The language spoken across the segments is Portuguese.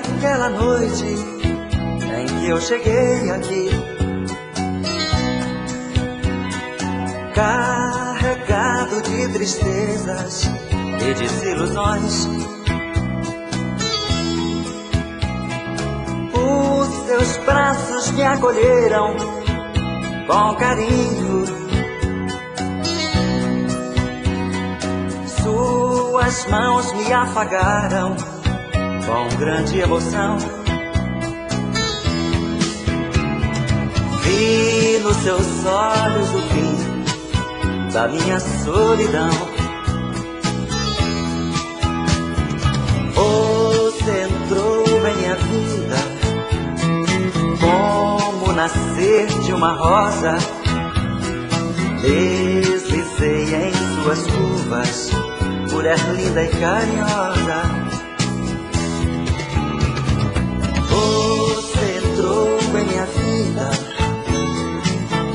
naquela noite em que eu cheguei aqui, carregado de tristezas e desilusões. Os seus braços me acolheram com carinho, suas mãos me afagaram com grande emoção. Vi nos seus olhos o fim da minha solidão. Você entrou em minha vida como nascer de uma rosa. Deslizei em suas curvas, mulher linda e carinhosa. Você entrou em minha vida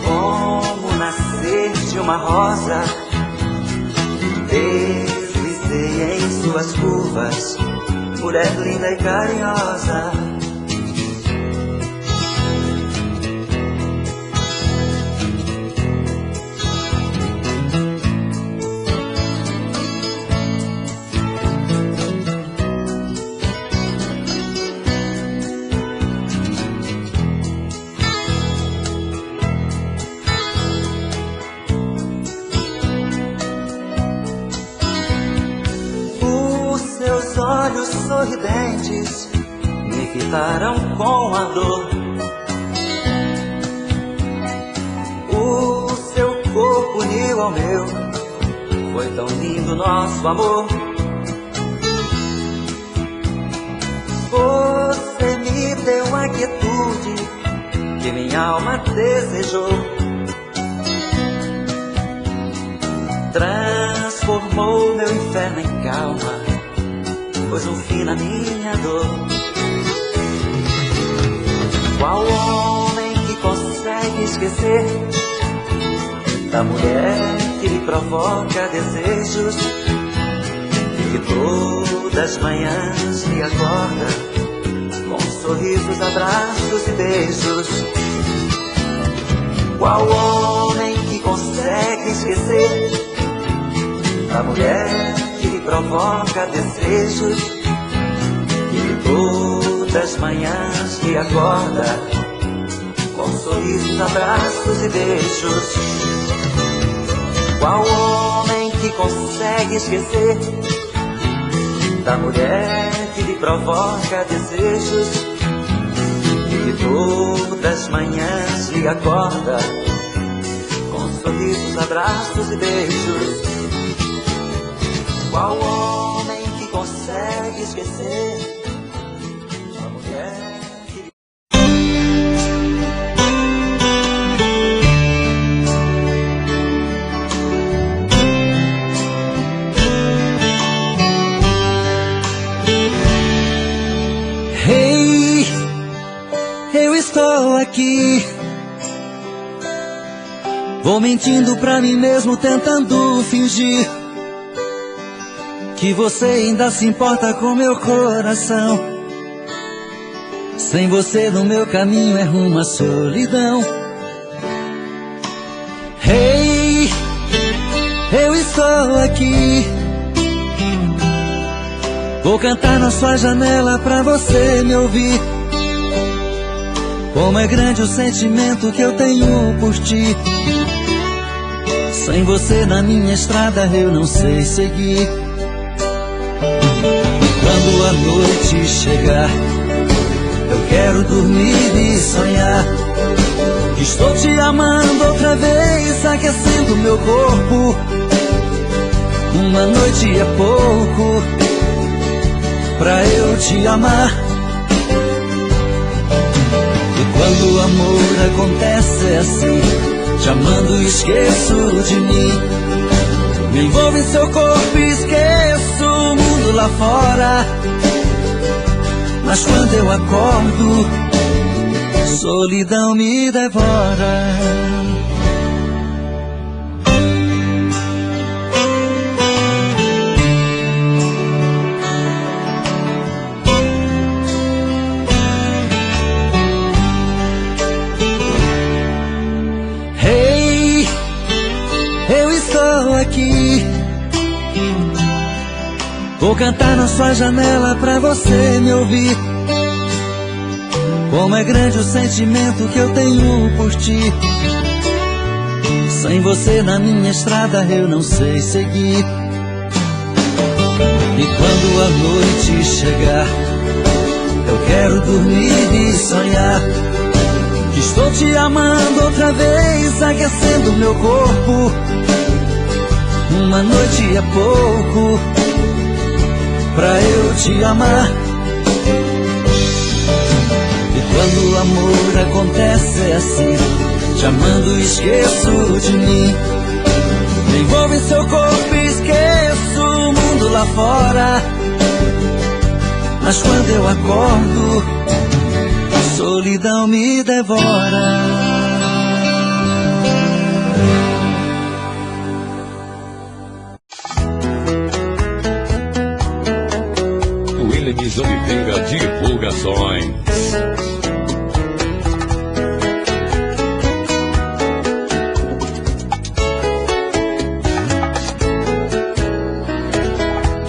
como nascer de uma rosa. Deslizei em suas curvas, mulher linda e carinhosa. Seus olhos sorridentes me fitaram com a dor. O seu corpo uniu ao meu, foi tão lindo nosso amor. Você me deu a quietude que minha alma desejou. Transformou meu inferno em calma, pôs um fim na minha dor. Qual homem que consegue esquecer da mulher que lhe provoca desejos, que todas as manhãs lhe acorda com sorrisos, abraços e beijos? Qual homem que consegue esquecer da mulher que lhe provoca desejos, que todas as manhãs lhe acorda com sorrisos, abraços e beijos? Qual homem que consegue esquecer da mulher que lhe provoca desejos, que todas as manhãs lhe acorda com sorrisos, abraços e beijos? Qual homem que consegue esquecer a mulher que... Hey, eu estou aqui. Vou mentindo pra mim mesmo, tentando fingir que você ainda se importa com meu coração. Sem você no meu caminho é rumo à solidão. Hey, eu estou aqui. Vou cantar na sua janela pra você me ouvir. Como é grande o sentimento que eu tenho por ti. Sem você na minha estrada eu não sei seguir. Quando a noite chegar, eu quero dormir e sonhar que estou te amando outra vez, aquecendo meu corpo. Uma noite é pouco pra eu te amar. E quando o amor acontece é assim, te amando esqueço de mim. Me envolvo em seu corpo e esqueço o mundo lá fora. Mas quando eu acordo, solidão me devora. Vou cantar na sua janela pra você me ouvir. Como é grande o sentimento que eu tenho por ti. Sem você na minha estrada eu não sei seguir. E quando a noite chegar, eu quero dormir e sonhar que estou te amando outra vez, aquecendo meu corpo. Uma noite é pouco pra eu te amar. E quando o amor acontece é assim, te amando esqueço de mim. Me envolvo em seu corpo e esqueço o mundo lá fora. Mas quando eu acordo, a solidão me devora. Williams Oliveira Divulgações.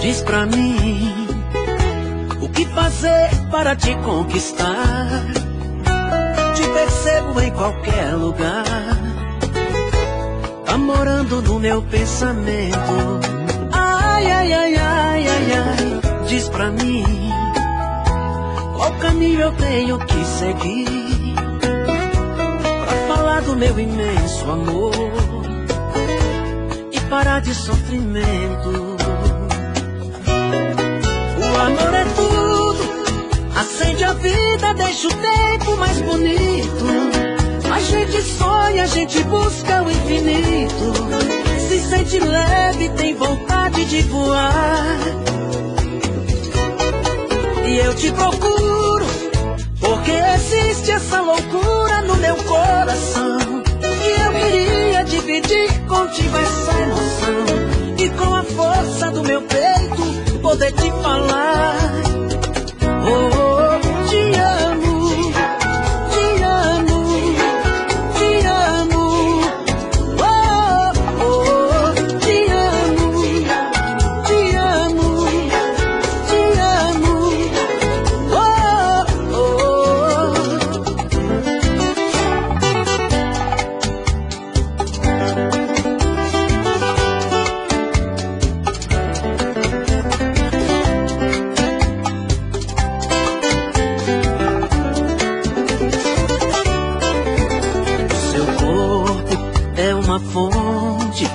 Diz pra mim o que fazer para te conquistar. Te percebo em qualquer lugar, tá morando no meu pensamento. Ai, ai, ai, ai, ai, ai. Diz pra mim qual caminho eu tenho que seguir pra falar do meu imenso amor e parar de sofrimento. O amor é tudo, acende a vida, deixa o tempo mais bonito. A gente sonha, a gente busca o infinito, se sente leve, tem vontade de voar. E eu te procuro, porque existe essa loucura no meu coração. E eu queria dividir contigo essa emoção, e com a força do meu peito poder te falar. Oh, oh, te amo, te amo, te amo. Oh, oh, te amo, te amo, te amo. Oh, oh. Seu corpo é uma fonte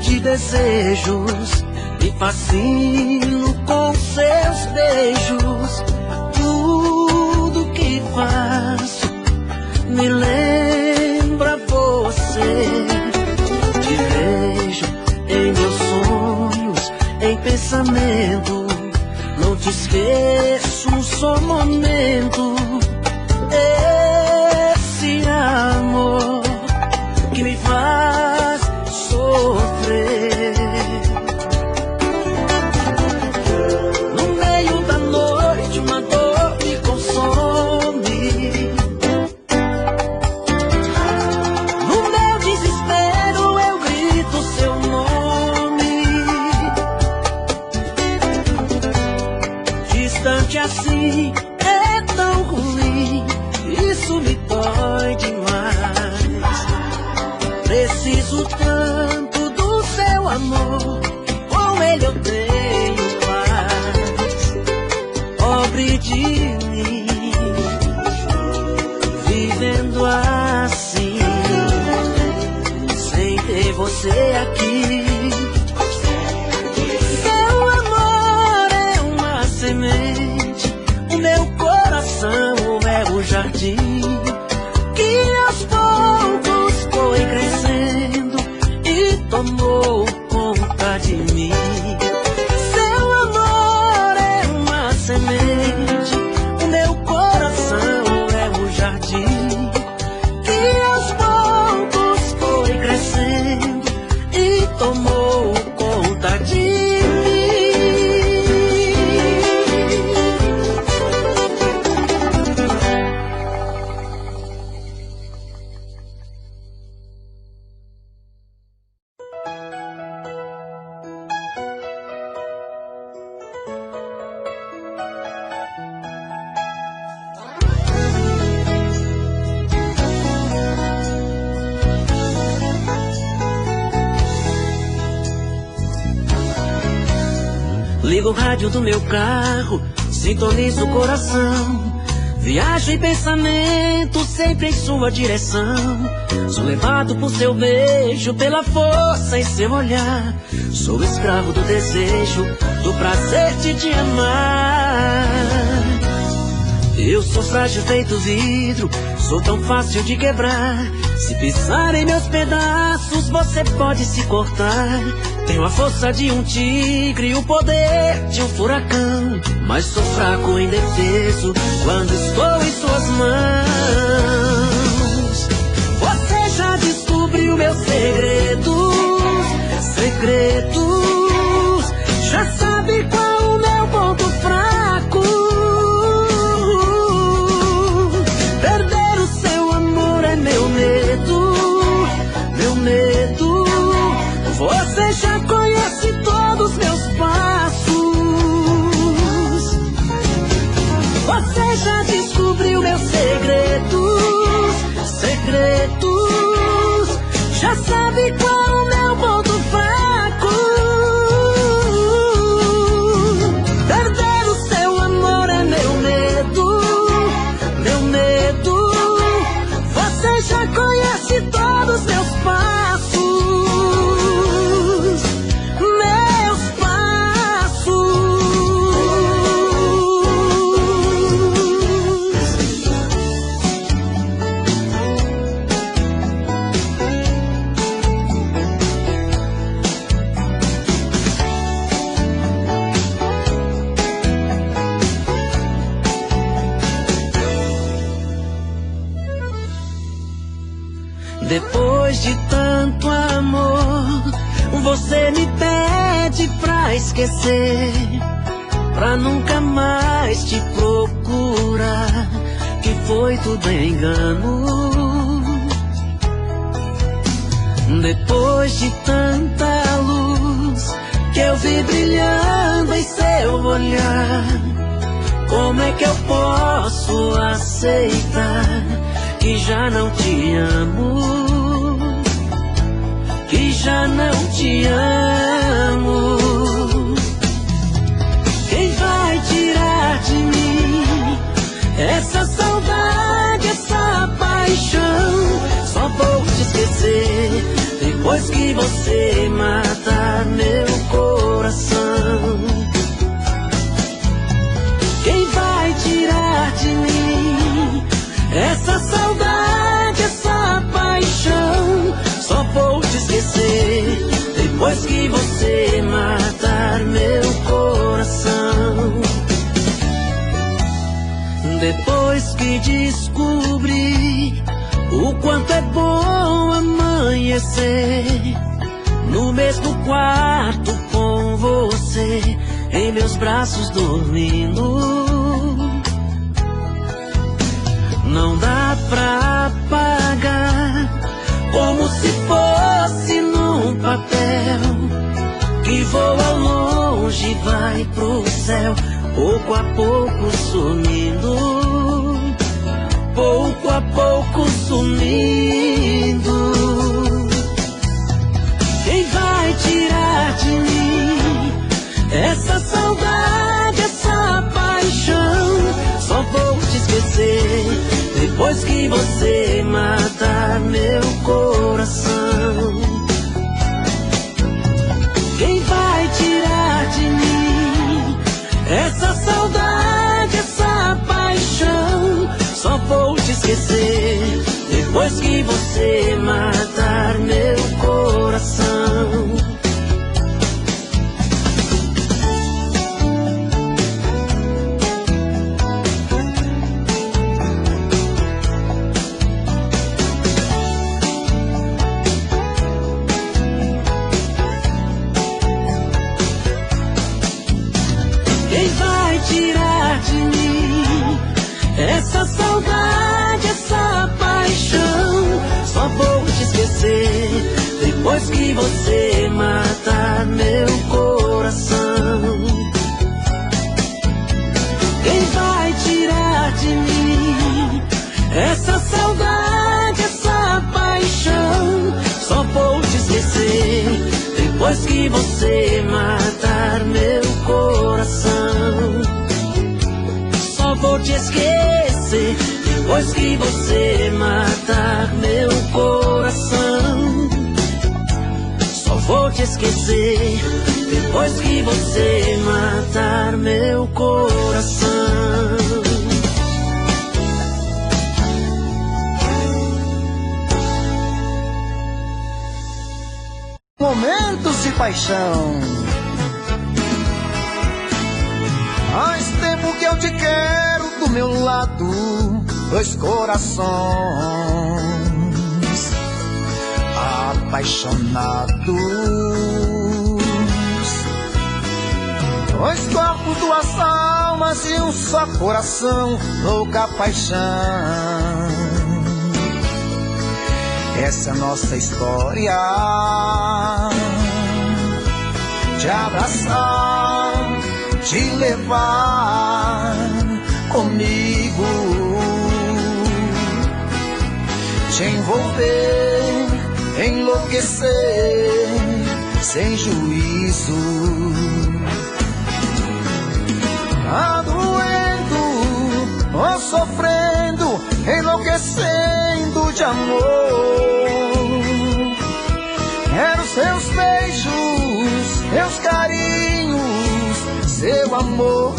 de desejos, me fascino com seus beijos. Tudo que faço me lembra você. Te vejo em meus sonhos, em pensamento. Não te esqueço um só momento. Esse amor que me faz sofrer. No meio da noite uma dor me consome. No meu desespero eu grito seu nome. Distante assim é tão ruim, isso me dói demais. Preciso tanto do seu amor, com ele eu tenho paz. Pobre de mim, vivendo assim, sem ter você aqui. Seu amor é uma semente, o meu coração é o jardim que aos poucos foi crescendo e tomou conta de mim. Seu amor é uma semente, o meu coração é o jardim que aos poucos foi crescendo e Ligo o rádio do meu carro, sintonizo o coração. Viajo em pensamento sempre em sua direção. Sou levado por seu beijo, pela força em seu olhar. Sou escravo do desejo, do prazer de te amar. Eu sou frágil feito vidro, sou tão fácil de quebrar. Se pisar em meus pedaços, você pode se cortar. Tenho a força de um tigre, o poder de um furacão, mas sou fraco e indefeso quando estou em suas mãos. Você já descobriu meus segredos, segredos. Já sabe qual o meu ponto fraco. Perder o seu amor é meu medo, meu medo. Você já conhece todos meus passos. Você já descobriu meus segredos, segredos. Já sabe qual o meu ponto fraco. Perder o seu amor é meu medo, meu medo. Você já conhece todos meus passos. Depois de tanto amor, você me pede pra esquecer, pra nunca mais te procurar, que foi tudo engano. Depois de tanta luz que eu vi brilhando em seu olhar, como é que eu posso aceitar que já não te amo, que já não te amo? Quem vai tirar de mim essa saudade, essa paixão? Só vou te esquecer depois que você matar meu coração. Quem vai tirar de mim essa saudade, essa paixão? Só vou te esquecer depois que você matar meu coração. Depois que descobri o quanto é bom amanhecer no mesmo quarto com você, em meus braços dormindo. Não dá pra apagar, como se fosse num papel que voa longe, vai pro céu, pouco a pouco sumindo, pouco a pouco sumindo. Quem vai tirar de mim essa saudade, essa paixão? Só vou te esquecer depois que você matar meu coração. Quem vai tirar de mim essa saudade, essa paixão? Só vou te esquecer depois que você matar meu coração. Tirar de mim essa saudade, essa paixão? Só vou te esquecer depois que você matar meu coração. Quem vai tirar de mim essa saudade, essa paixão? Só vou te esquecer depois que você matar meu coração. coração. Só vou te esquecer depois que você matar meu coração. Só vou te esquecer depois que você matar meu coração. Momentos de paixão. Faz tempo que eu te quero do meu lado, dois corações apaixonados, dois corpos, duas almas e um só coração, louca paixão. Essa é a nossa história, te abraçar, te levar comigo, te envolver, enlouquecer sem juízo. Tá doendo ou sofrendo, enlouquecendo de amor. Quero seus beijos, seus carinhos, seu amor.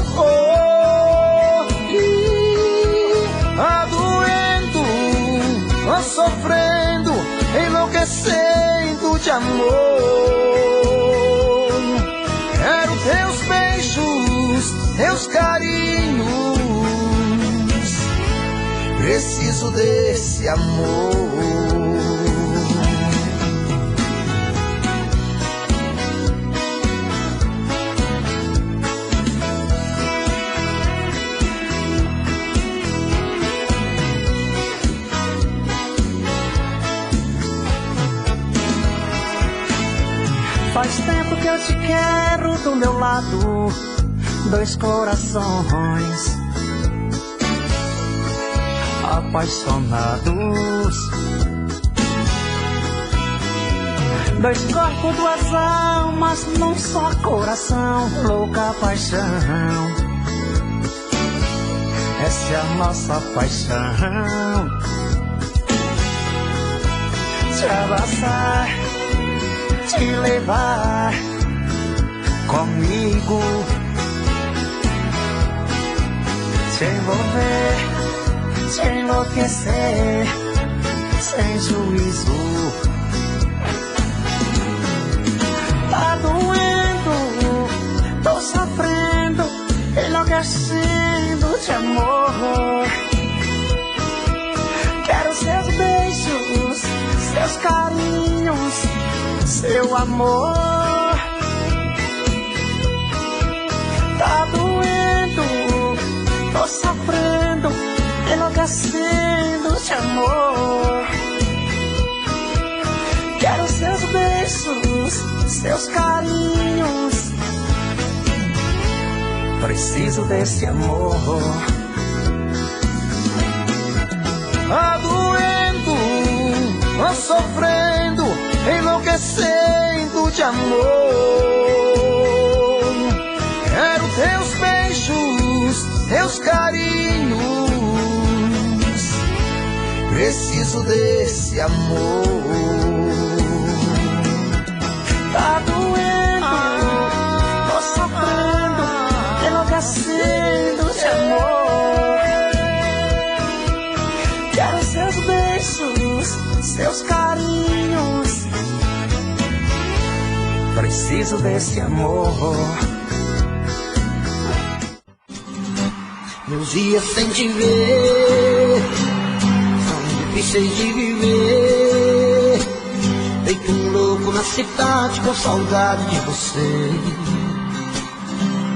Tá doendo ou sofrendo, enlouquecendo de amor. Quero teus beijos, teus carinhos, preciso desse amor. Faz tempo que eu te quero do meu lado, dois corações apaixonados, dois corpos, duas almas num só coração, louca paixão. Essa é a nossa paixão, te abraçar, te levar comigo, te envolver, te enlouquecer sem juízo. Tá doendo, tô sofrendo, enlouquecendo de amor. Quero seus beijos, seus carinhos, seu amor. Tá doendo, tô sofrendo, enlouquecendo de amor. Quero seus beijos, seus carinhos, preciso desse amor. Tá doendo, tô sofrendo, enlouquecendo de amor. Quero teus beijos, teus carinhos, preciso desse amor. Tá doendo, tô sofrendo, enlouquecendo de amor. Quero seus beijos, seus carinhos, preciso desse amor. Meus dias sem te ver são difíceis de viver, feito um louco na cidade com saudade de você.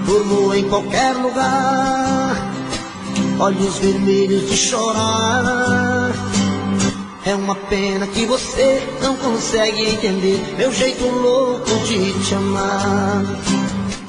Durmo em qualquer lugar, olhos vermelhos de chorar. É uma pena que você não consegue entender meu jeito louco de te amar.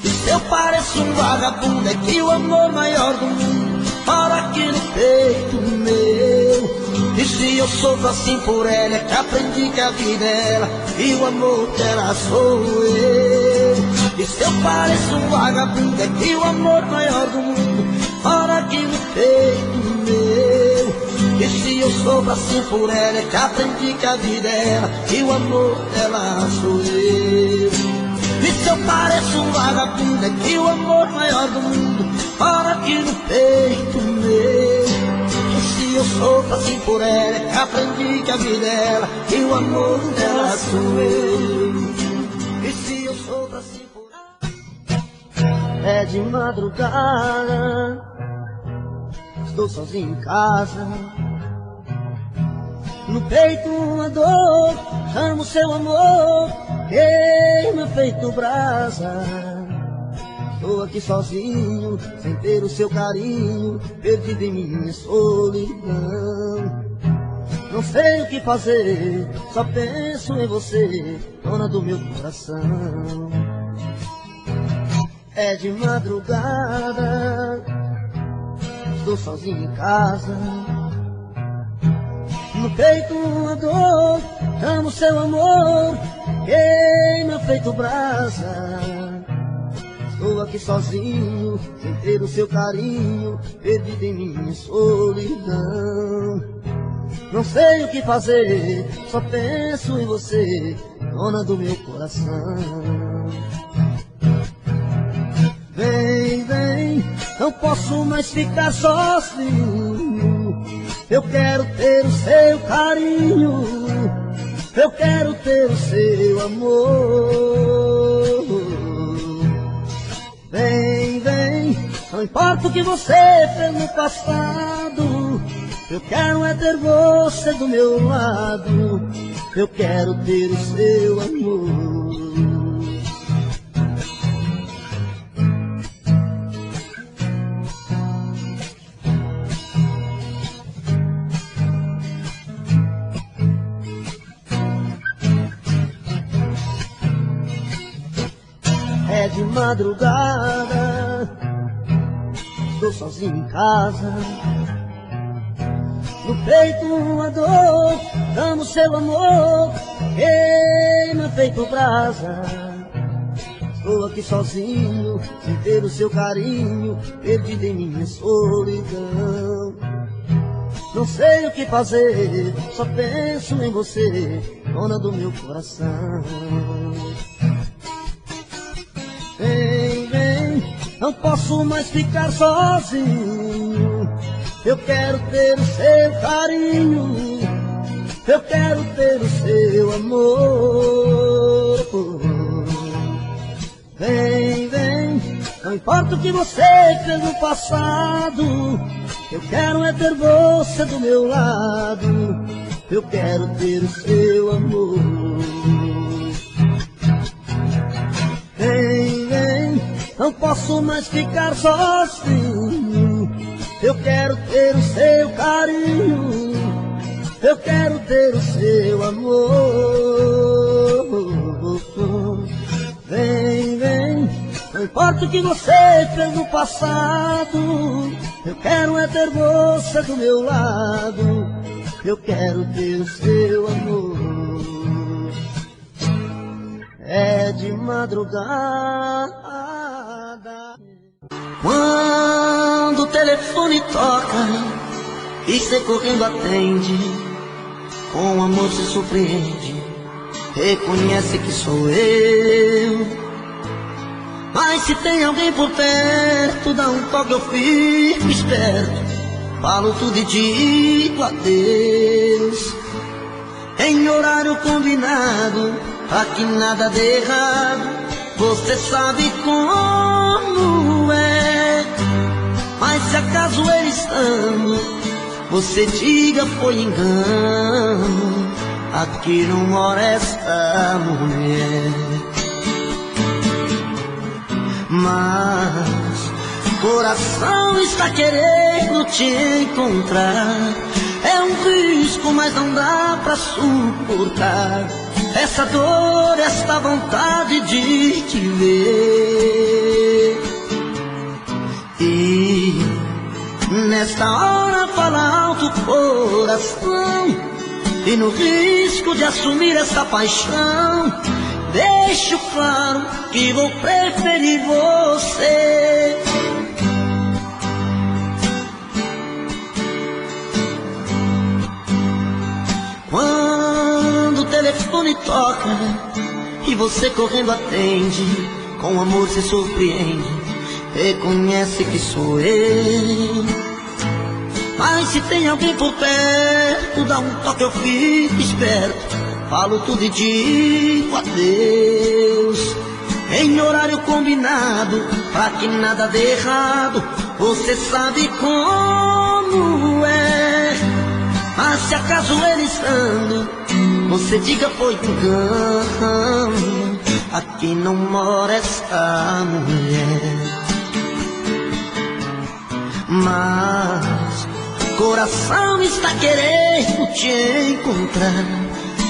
E se eu pareço um vagabundo, é que o amor maior do mundo mora aqui no peito meu. E se eu sofro assim por ela, é que aprendi que a vida é ela e o amor dela sou eu. E se eu pareço um vagabundo, é que o amor maior do mundo mora aqui no peito meu. E se eu sofro assim por ela, é que aprendi que a vida é ela e o amor dela sou eu. E se eu pareço um vagabundo, é que o amor maior do mundo mora aqui no peito meu. E se eu sofro assim por ela, é que aprendi que a vida é ela e o amor dela sou eu. E se eu sofro assim por ela, é de madrugada, estou sozinho em casa. No peito uma dor, amo seu amor, queima feito brasa. Estou aqui sozinho, sem ter o seu carinho, perdido em minha solidão. Não sei o que fazer, só penso em você, dona do meu coração. É de madrugada, estou sozinho em casa. No peito uma dor, amo seu amor, queima feito brasa. Estou aqui sozinho, sem ter o seu carinho, perdido em minha solidão. Não sei o que fazer, só penso em você, dona do meu coração. Vem, vem, não posso mais ficar sozinho. Eu quero ter o seu carinho, eu quero ter o seu amor. Vem, vem, não importa o que você fez no passado, eu quero é ter você do meu lado, eu quero ter o seu amor. É de madrugada, estou sozinho em casa. No peito uma dor, amo seu amor, queima feito brasa. Estou aqui sozinho, sem ter o seu carinho, perdido em minha solidão. Não sei o que fazer, só penso em você, dona do meu coração. Vem, vem, não posso mais ficar sozinho. Eu quero ter o seu carinho, eu quero ter o seu amor. Vem, vem, não importa o que você fez no passado, eu quero é ter você do meu lado, eu quero ter o seu amor. Vem, vem, não posso mais ficar sozinho. Eu quero ter o seu carinho, eu quero ter o seu amor. Vem, vem, não importa o que você fez no passado, eu quero é ter você do meu lado, eu quero ter o seu amor. É de madrugada, quando o telefone toca e cê correndo atende, com amor se surpreende, reconhece que sou eu. Mas se tem alguém por perto, dá um toque, eu fico esperto, falo tudo e digo adeus, em horário combinado, pra que nada dê errado. Você sabe como é, mas se acaso ele estando, você diga foi engano, aqui não mora esta mulher. Mas o coração está querendo te encontrar, é um risco, mas não dá pra suportar essa dor, esta vontade de te ver. E nesta hora fala alto o coração, e no risco de assumir essa paixão, deixo claro que vou preferir você. Quando o telefone toca e você correndo atende, com amor se surpreende, reconhece que sou eu. Mas se tem alguém por perto, dá um toque, eu fico esperto, falo tudo e digo adeus. Em horário combinado, pra que nada dê errado, você sabe como é. Mas se acaso ele estando, você diga foi engano, aqui não mora esta mulher. Mas coração está querendo te encontrar,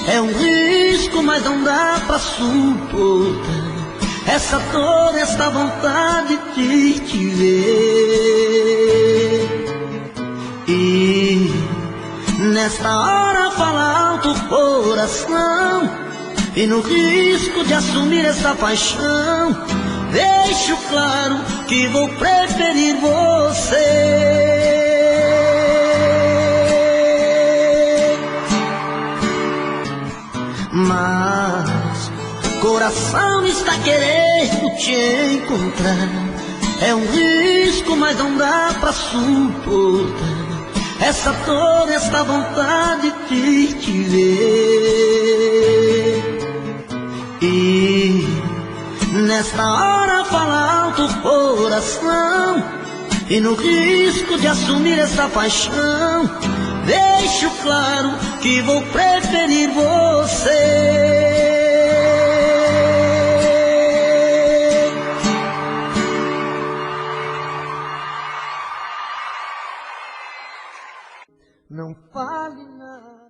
é um risco, mas não dá pra suportar essa dor, esta vontade de te ver. E nesta hora fala alto o coração, e no risco de assumir essa paixão, deixo claro que vou preferir você. Mas coração está querendo te encontrar, é um risco, mas não dá pra suportar essa dor, esta vontade de te ver. E nesta hora fala alto o coração, e no risco de assumir essa paixão, deixo claro que vou preferir você. Não fale nada.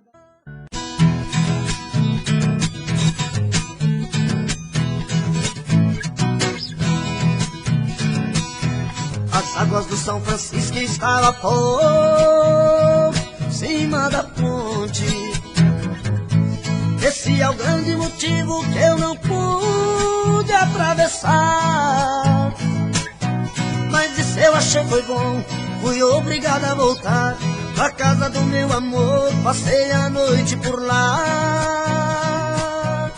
As águas do São Francisco estavam por cima da ponte. Esse é o grande motivo que eu não pude atravessar. Mas isso eu achei foi bom, fui obrigado a voltar pra casa do meu amor, passei a noite por lá.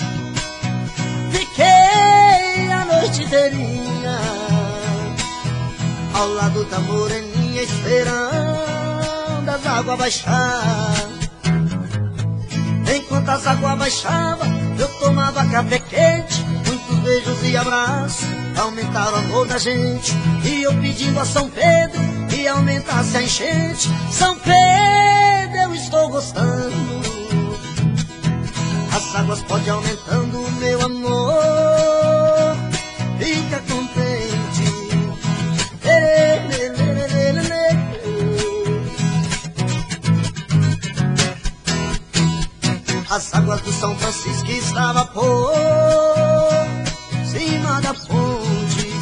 Fiquei a noite inteirinha ao lado da moreninha, esperando as águas baixar. Enquanto as águas baixavam, eu tomava café quente, muitos beijos e abraços, aumentaram o amor da gente. E eu pedindo a São Pedro que aumentasse a enchente. São Pedro, eu estou gostando, as águas podem aumentando o meu amor, fica contente. As águas do São Francisco estavam por cima da ponte.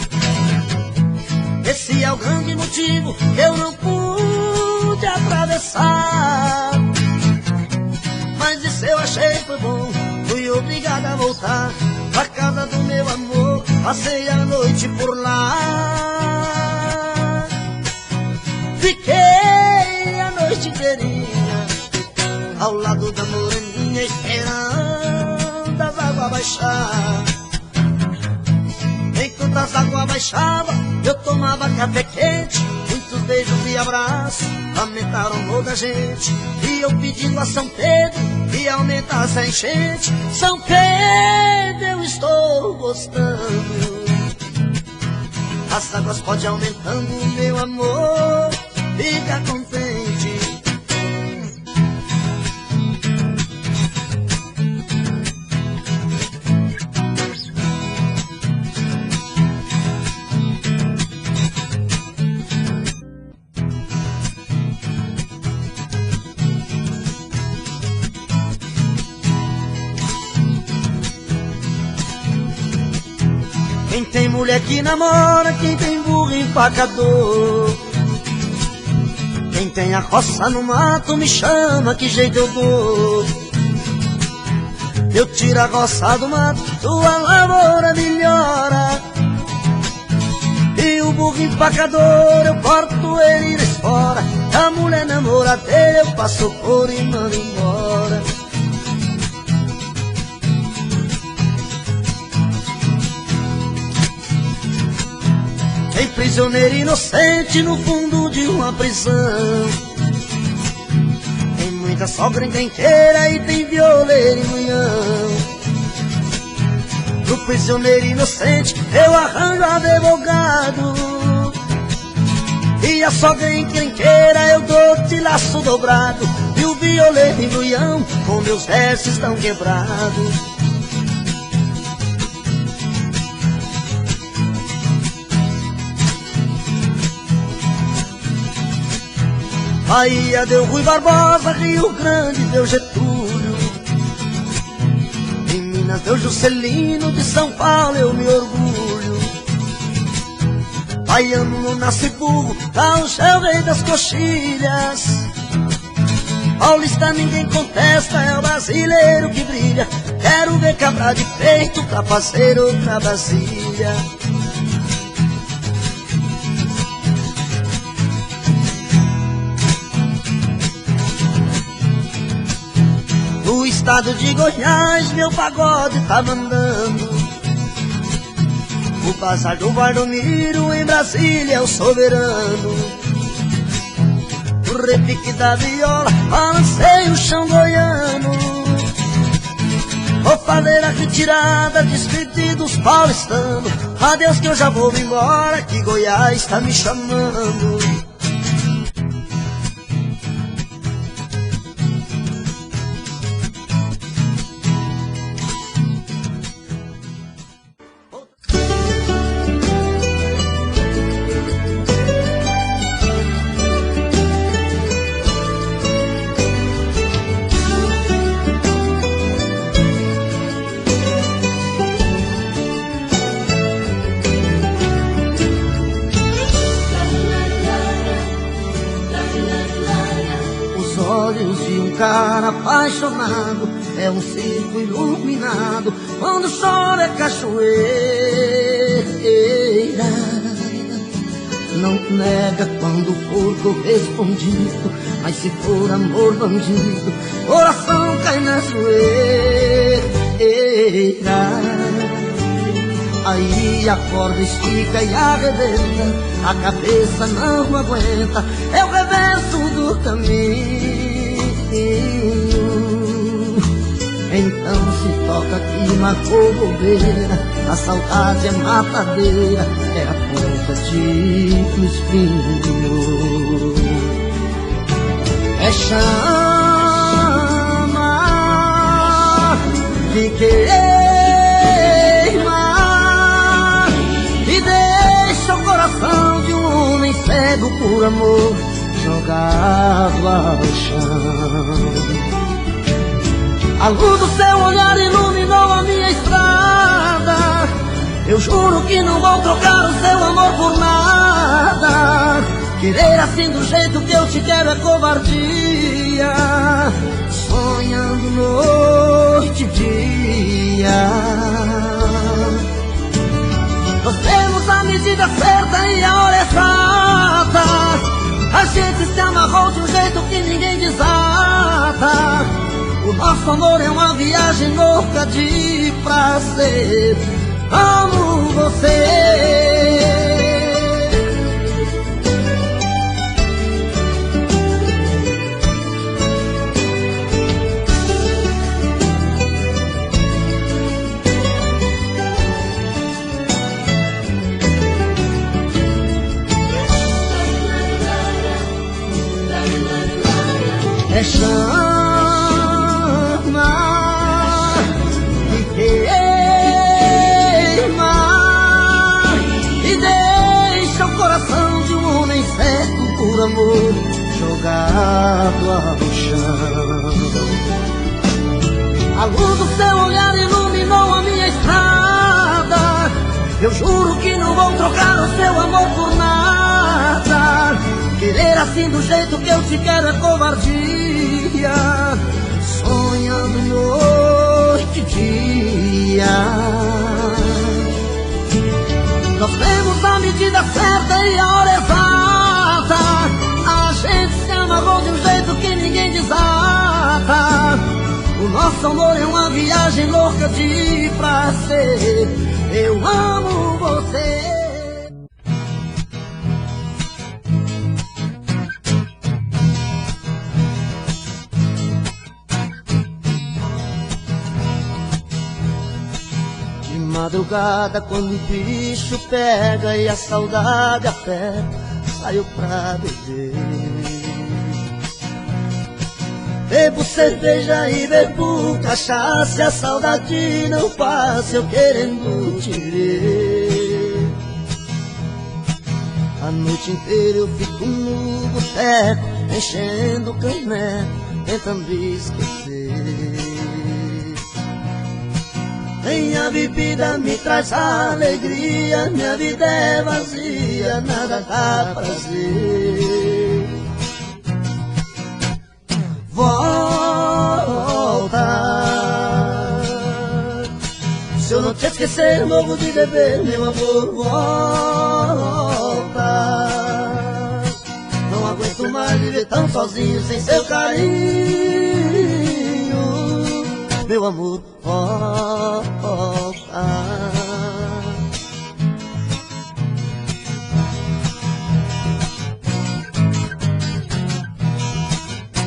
Esse é o grande motivo que eu não pude atravessar. Mas isso eu achei foi bom, fui obrigado a voltar pra casa do meu amor, passei a noite por lá. Fiquei a noite inteirinha ao lado da moreninha, esperando as águas baixar. Enquanto as águas baixavam, eu tomava café quente, muitos beijos e abraços, aumentaram o amor da gente. E eu pedindo a São Pedro que aumentasse a enchente. São Pedro, eu estou gostando, as águas podem aumentando o meu amor, fica contente. Quem tem mulher que namora, quem tem burro empacador, quem tem a roça no mato me chama, que jeito eu dou. eu tiro a roça do mato, sua lavoura melhora. E o burro empacador, eu corto ele e fora. A mulher namoradeira, eu passo por e mando embora. Tem prisioneiro inocente no fundo de uma prisão. Tem muita sogra encrenqueira e tem violeiro e munhão. Pro prisioneiro inocente eu arranjo advogado. E a sogra encrenqueira eu dou de laço dobrado. E o violeiro e munhão com meus versos estão quebrados. Bahia deu Rui Barbosa, Rio Grande deu Getúlio, em Minas deu Juscelino, de São Paulo eu me orgulho. Baiano não nasce burro, Gaúcho é o rei das coxilhas. Paulista ninguém contesta, é o brasileiro que brilha. Quero ver cabra de peito pra fazer outra Brasília. No estado de Goiás, meu pagode tá mandando. O bazar do Valdomiro em Brasília é o soberano. O repique da viola balancei o chão goiano. Vou fazer a retirada, despedir dos paulistanos. Adeus que eu já vou embora, que Goiás tá me chamando. Cara apaixonado é um circo iluminado, quando chora é cachoeira. Não nega quando for correspondido, mas se for amor bandido, coração cai na zoeira. Aí a corda estica e arrebenta, a cabeça não aguenta, é o reverso do caminho. Então se toca que marcou bobeira, a saudade é matadeira, é a ponta de um espinho. É chama que queima e deixa o coração de um homem cego por amor jogado ao chão. A luz do seu olhar iluminou a minha estrada. Eu juro que não vou trocar o seu amor por nada. Querer assim do jeito que eu te quero é covardia. Sonhando noite e dia. Nós temos a medida certa e a hora exata. A gente se amarrou de um jeito que ninguém desata. O nosso amor é uma viagem louca de prazer. Amo você. É chama que queima e deixa o coração de um homem cego por amor jogado ao chão. A luz do seu olhar iluminou a minha estrada. Eu juro que não vou trocar o seu amor por nada. Querer assim do jeito que eu te quero é covardia. Sonhando noite e Nosso amor é uma viagem louca de prazer. Eu amo você. De madrugada, quando o bicho pega e a saudade aperta, saio pra beber. Bebo cerveja e bebo cachaça, e a saudade não passa, eu querendo te ver. A noite inteira eu fico no boteco, enchendo o caneco, tentando esquecer. Nem a bebida me traz alegria, minha vida é vazia, nada dá prazer. Volta, se eu não te esquecer, morro de beber, meu amor. Volta, não aguento mais viver tão sozinho sem seu carinho, meu amor. Volta.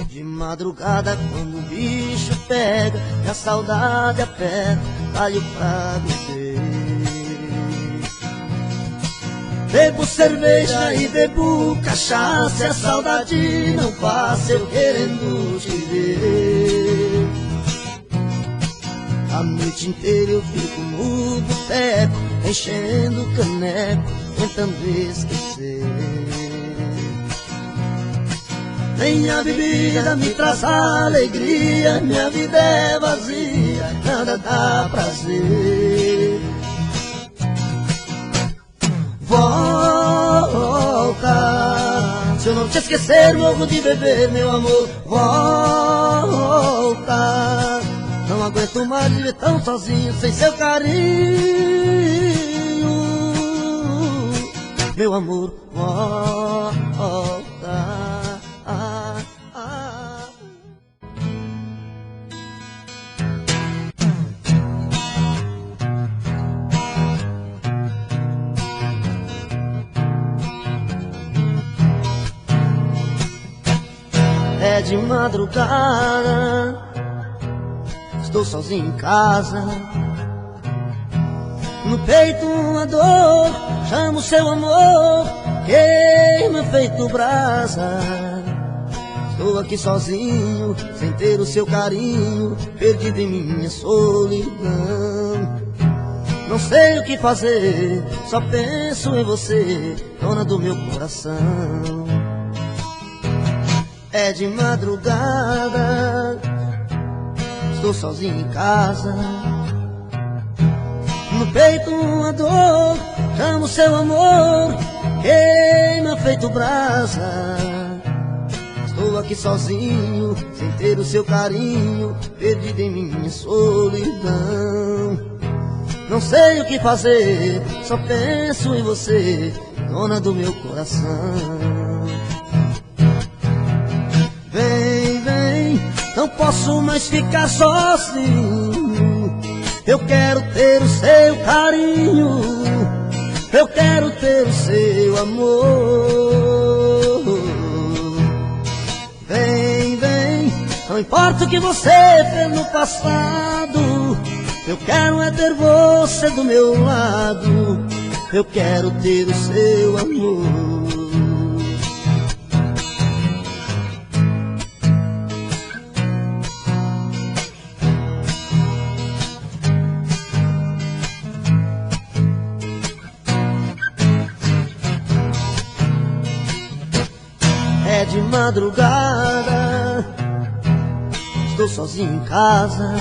De madrugada, quando o bicho pega e a saudade aperta, saio pra beber. Bebo cerveja e bebo cachaça, e a saudade não passa, eu querendo te ver. A noite inteira eu fico no boteco, enchendo o caneco, tentando esquecer. Nem a bebida me traz alegria, minha vida é vazia, nada dá prazer. Volta, se eu não te esquecer, morro de beber, meu amor. Volta, não aguento mais viver tão sozinho sem seu carinho, meu amor. Volta. É de madrugada, estou sozinho em casa, no peito uma dor, chamo seu amor, queima feito brasa. Estou aqui sozinho, sem ter o seu carinho, perdido em minha solidão. Não sei o que fazer, só penso em você, dona do meu coração. É de madrugada, estou sozinho em casa, no peito uma dor, chamo seu amor, queima feito brasa. Estou aqui sozinho, sem ter o seu carinho, perdido em minha solidão. Não sei o que fazer, só penso em você, dona do meu coração. Vem, vem, não posso mais ficar sozinho. Eu quero ter o seu carinho, eu quero ter o seu amor. Vem, vem, não importa o que você fez no passado, eu quero é ter você do meu lado, eu quero ter o seu amor. É de madrugada, estou sozinho em casa,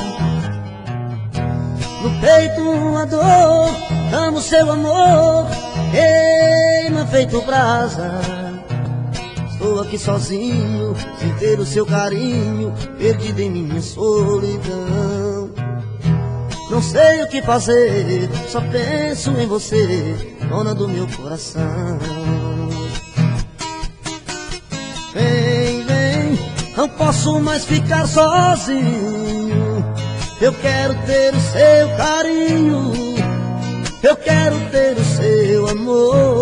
no peito uma dor, amo seu amor, queima feito brasa. Estou aqui sozinho, sem ter o seu carinho, perdido em minha solidão. Não sei o que fazer, só penso em você, dona do meu coração. Vem, vem, não posso mais ficar sozinho, Eu quero ter o seu carinho, eu quero ter o seu amor.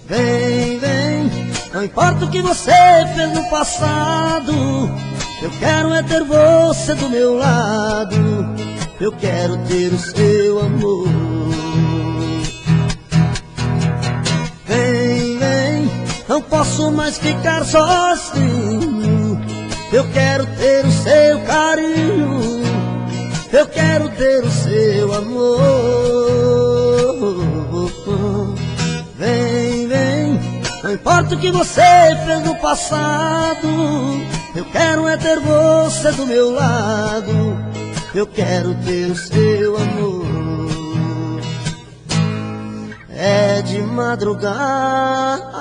Vem, vem, não importa o que você fez no passado, eu quero é ter você do meu lado, eu quero ter o seu amor. Vem, vem, não posso mais ficar sozinho, eu quero ter o seu carinho, eu quero ter o seu amor. Vem, vem, não importa o que você fez no passado, eu quero é ter você do meu lado, eu quero ter o seu amor. É de madrugada